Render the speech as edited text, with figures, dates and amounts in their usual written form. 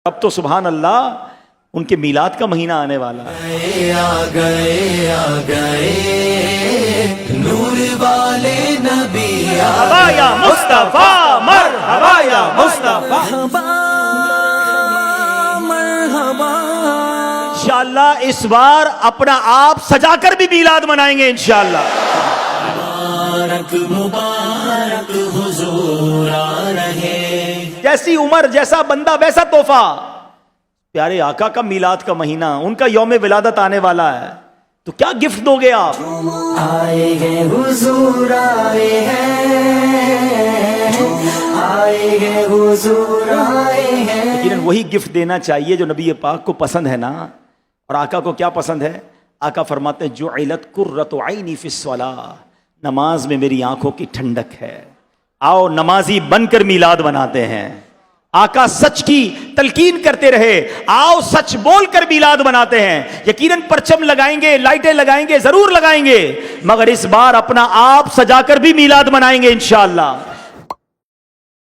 अब तो सुभान अल्लाह उनके मीलाद का महीना आने वाला है। आ गए नूर वाले नबी मरहबा या मुस्तफा, मरहबा या मुस्तफा। इंशाअल्लाह इस बार अपना आप सजाकर भी मीलाद मनाएंगे इंशाअल्लाह। मुबारक मुबारक हुजूर आ रहे। जैसी उम्र जैसा बंदा वैसा तोहफा। प्यारे आका का मीलाद का महीना, उनका यौम विलादत आने वाला है, तो क्या गिफ्ट दोगे आप? आए हैं हुजूर आए हैं, आए हैं हुजूर आए हैं। लेकिन वही गिफ्ट देना चाहिए जो नबी पाक को पसंद है ना। और आका को क्या पसंद है? आका फरमाते हैं जुइलत कुर्रतु ऐनी फिस्सलाह, नमाज में मेरी आंखों की ठंडक है। आओ नमाजी बनकर मीलाद बनाते हैं। आका सच की तलकीन करते रहे, आओ सच बोलकर मीलाद बनाते हैं। यकीनन परचम लगाएंगे, लाइटें लगाएंगे, जरूर लगाएंगे, मगर इस बार अपना आप सजाकर भी मीलाद मनाएंगे इंशाअल्लाह।